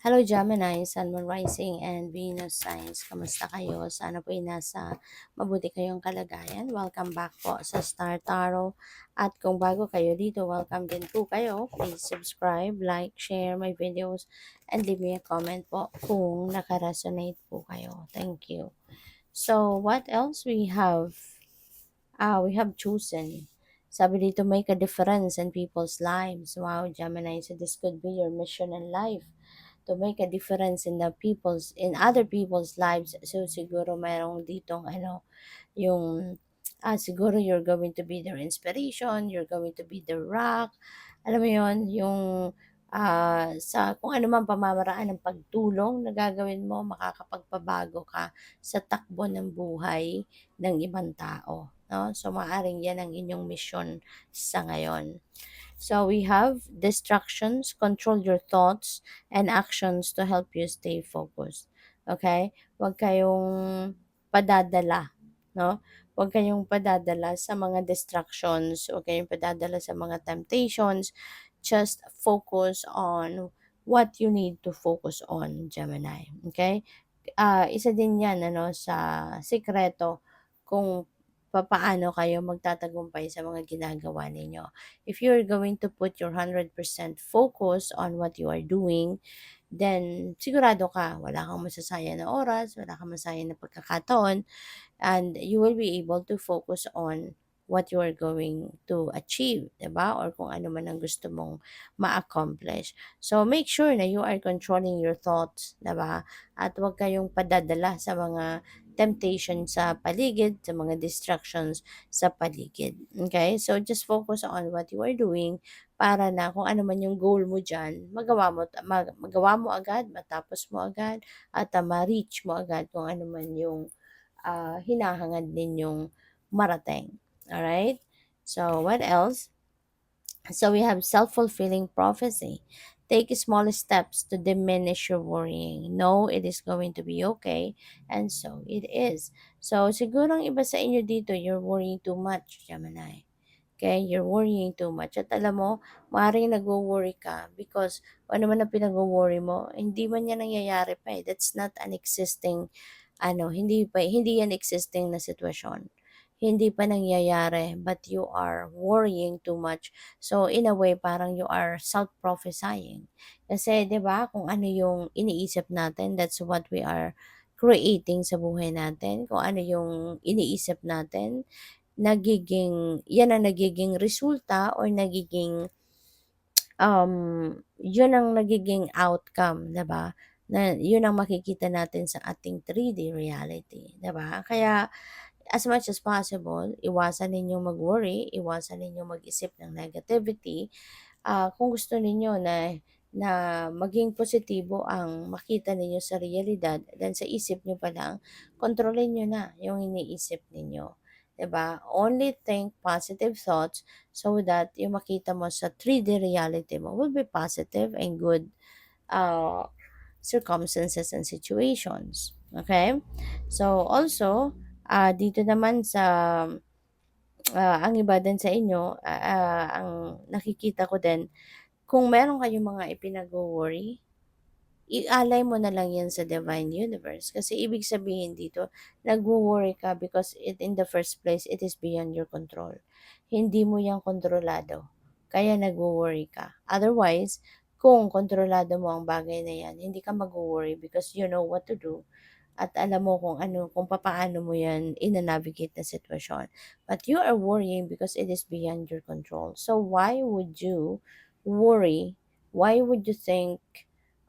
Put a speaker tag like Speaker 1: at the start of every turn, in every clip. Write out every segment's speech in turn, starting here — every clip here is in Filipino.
Speaker 1: Hello Gemini, Sun, Moon Rising, and Venus Signs. Kamusta kayo? Sana po ay nasa mabuti kayong kalagayan. Welcome back po sa Star Tarot. At kung bago kayo dito, welcome din po kayo. Please subscribe, like, share my videos, and leave me a comment po kung nakaresonate po kayo. Thank you. So, what else we have? We have chosen. Sabi dito, make a difference in people's lives. Wow, Gemini, so this could be your mission in life to make a difference in other people's lives. So siguro mayroong ditong yung siguro you're going to be their inspiration, you're going to be the rock. Alam mo yon, yung sa kung ano man pamamaraan ng pagtulong na gagawin mo, makakapagpabago ka sa takbo ng buhay ng ibang tao. No? So, maaring yan ang inyong mission sa ngayon. So we have distractions, control your thoughts and actions to help you stay focused. Okay? Huwag kayong padadala, no? Huwag kayong padadala sa mga distractions, huwag kayong padadala sa mga temptations. Just focus on what you need to focus on, Gemini. Okay? Isa din 'yan sa sikreto kung papaano kayo magtatagumpay sa mga ginagawa ninyo. If you're going to put your 100% focus on what you are doing, then sigurado ka wala kang masasayang na oras, wala kang masasayang na pagkakataon, and you will be able to focus on what you are going to achieve, 'di ba? Or kung ano man ang gusto mong ma-accomplish. So make sure na you are controlling your thoughts, 'di ba? At huwag kayong padadala sa mga temptation sa paligid, sa mga distractions sa paligid. Okay? So just focus on what you are doing para na kung ano man yung goal mo diyan, magawa mo agad, matapos mo agad, at ma-reach mo agad kung ano man yung hinahangad ninyong marating. Alright? So, what else? So, we have self-fulfilling prophecy. Take small steps to diminish your worrying. Know it is going to be okay, and so it is. So, siguro ang iba sa inyo dito, you're worrying too much, Gemini. Okay? You're worrying too much. At alam mo, maaaring nag-worry ka because ano man ang pinag-worry mo, hindi man yan nangyayari pa eh. That's not an existing hindi yan existing na sitwasyon. Hindi pa nangyayari, but you are worrying too much. So, in a way, parang you are self-prophesying. Kasi, di ba, kung ano yung iniisip natin, that's what we are creating sa buhay natin. Kung ano yung iniisip natin, yan ang nagiging resulta or yun ang nagiging outcome, 'di ba? Na yun ang makikita natin sa ating 3D reality, 'di ba? Kaya as much as possible, iwasan ninyong mag-worry, iwasan ninyong mag-isip ng negativity. Kung gusto ninyo na maging positibo ang makita ninyo sa realidad, then sa isip nyo pa lang, kontrolin nyo na yung iniisip ninyo. 'Di ba? Only think positive thoughts so that yung makita mo sa 3D reality mo will be positive and good uh, circumstances and situations. Okay? So, also, dito naman sa ang iba din sa inyo, ang nakikita ko din, kung meron kayong mga ipinagwo-worry, ialay mo na lang yan sa divine universe. Kasi ibig sabihin dito, nagwo-worry ka because in the first place, it is beyond your control. Hindi mo yan kontrolado. Kaya nagwo-worry ka. Otherwise, kung kontrolado mo ang bagay na yan, hindi ka mag-worry because you know what to do at alam mo kung papaano mo yan ina-navigate na sitwasyon. But you are worrying because it is beyond your control. So why would you worry? Why would you think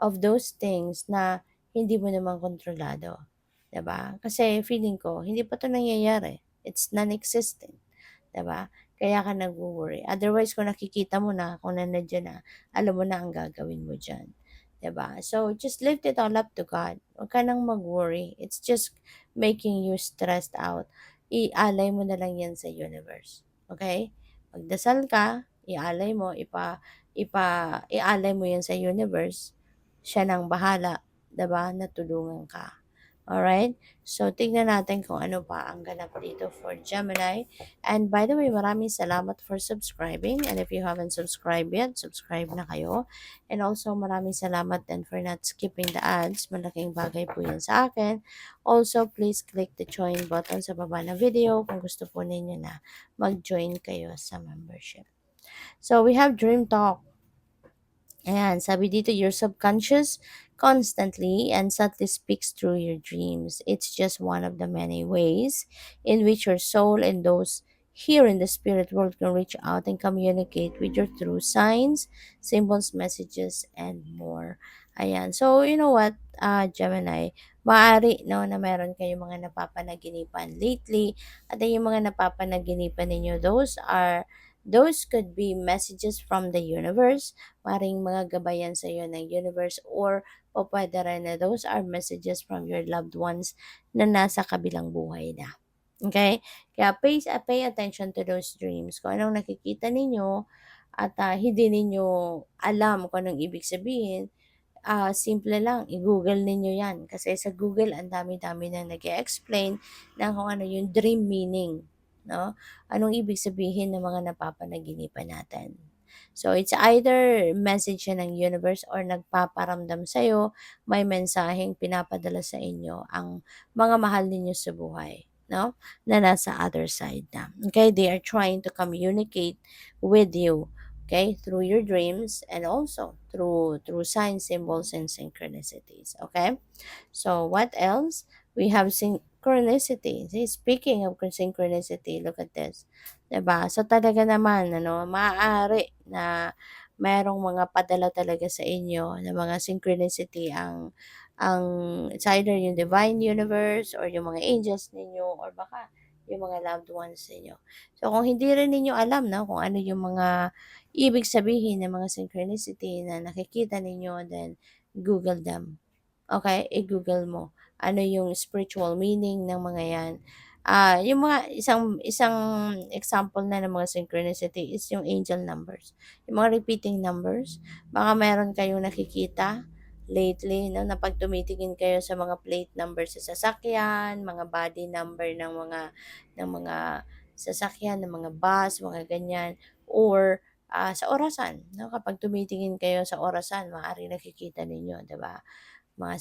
Speaker 1: of those things na hindi mo naman kontrolado? 'Di ba? Kasi feeling ko, hindi pa 'to nangyayari. It's non-existent. 'Di ba? Kaya ka nagwo-worry. Otherwise, kung nakikita mo na, kung nandiyan na, alam mo na ang gagawin mo diyan. 'Di ba? So, just lift it all up to God. Huwag ka nang mag-worry. It's just making you stressed out. Ialay mo na lang yan sa universe. Okay? Magdasal ka, ialay mo, ialay mo yan sa universe. Siya nang bahala, 'di ba? Natulungan ka. Alright? So, tignan natin kung ano pa ang ganap dito for Gemini. And by the way, maraming salamat for subscribing. And if you haven't subscribed yet, subscribe na kayo. And also, maraming salamat din for not skipping the ads. Malaking bagay po yun sa akin. Also, please click the join button sa baba na video kung gusto po ninyo na mag-join kayo sa membership. So, we have Dream Talk. Ayan, sabi dito, your subconscious constantly and subtly speaks through your dreams. It's just one of the many ways in which your soul and those here in the spirit world can reach out and communicate with you through signs, symbols, messages, and more. Ayan. So, you know what, Gemini, maaari, no, na meron kayong mga napapanaginipan lately at yung mga napapanaginipan ninyo, those could be messages from the universe, maring mga gabayan sa iyo ng universe, or o pwede rin na those are messages from your loved ones na nasa kabilang buhay na. Okay? Kaya pay attention to those dreams. Kung anong nakikita ninyo at hindi ninyo alam kung anong ibig sabihin, simple lang, i-Google ninyo yan. Kasi sa Google, ang dami-dami na nag-explain ng kung ano yung dream meaning. No? Anong ibig sabihin ng mga napapanaginipan natin. So, it's either message yan ng universe or nagpaparamdam sa'yo, may mensaheng pinapadala sa inyo ang mga mahal ninyo sa buhay, no? Na nasa other side na. Okay? They are trying to communicate with you, okay, through your dreams and also through signs, symbols, and synchronicities. Okay? So, what else? We have synchronicity. See, speaking of synchronicity, look at this. 'Di ba? So, talaga naman, ano, maaari na merong mga padala talaga sa inyo na mga synchronicity ang it's either yung divine universe or yung mga angels ninyo or baka yung mga loved ones ninyo. So, kung hindi rin ninyo alam, no, kung ano yung mga ibig sabihin ng mga synchronicity na nakikita ninyo, then Google them. Okay, i-Google mo. Ano yung spiritual meaning ng mga 'yan. Yung mga isang isang example na ng mga synchronicity is yung angel numbers. Yung mga repeating numbers, baka meron kayong nakikita lately, no, na 'pag tumitingin kayo sa mga plate number sa sasakyan, mga body number ng mga sasakyan, ng mga bus, mga ganyan, or sa orasan, no, kapag tumitingin kayo sa orasan, maaaring nakikita ninyo, 'di ba? Mga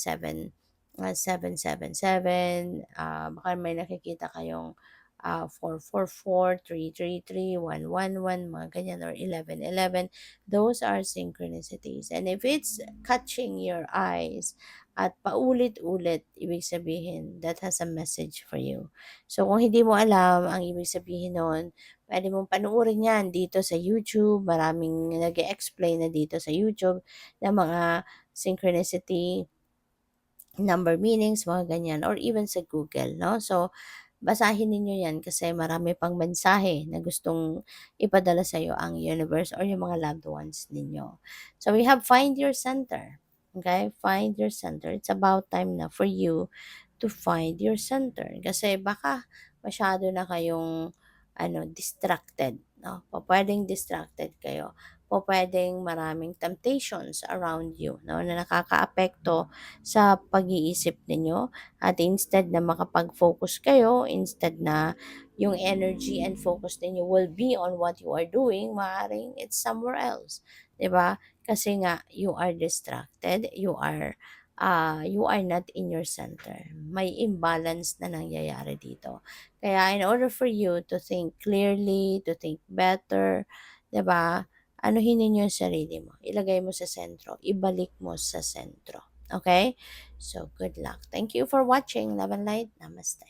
Speaker 1: 777, baka may nakikita kayong 444, 333, 111, mga ganyan, or 1111. Those are synchronicities. And if it's catching your eyes at paulit-ulit, ibig sabihin, that has a message for you. So, kung hindi mo alam ang ibig sabihin nun, pwede mong panuorin yan dito sa YouTube. Maraming nag explain na dito sa YouTube ng mga synchronicity number meanings, mga ganyan, or even sa Google, no? So, basahin ninyo yan kasi marami pang mensahe na gustong ipadala sa iyo ang universe or yung mga loved ones ninyo. So, we have find your center. Okay? Find your center. It's about time na for you to find your center. Kasi baka masyado na kayong distracted. No? Pwedeng distracted kayo. Pwedeng maraming temptations around you, no, na nakakaapekto sa pag-iisip ninyo, at instead na makapag-focus kayo, instead na yung energy and focus ninyo will be on what you are doing, maaaring it's somewhere else, 'di ba? Kasi nga you are distracted, you are not in your center. May imbalance na nangyayari dito. Kaya in order for you to think clearly, to think better, 'di ba? Anuhin ninyo yung sarili mo. Ilagay mo sa sentro. Ibalik mo sa sentro. Okay? So, good luck. Thank you for watching. Love and light. Namaste.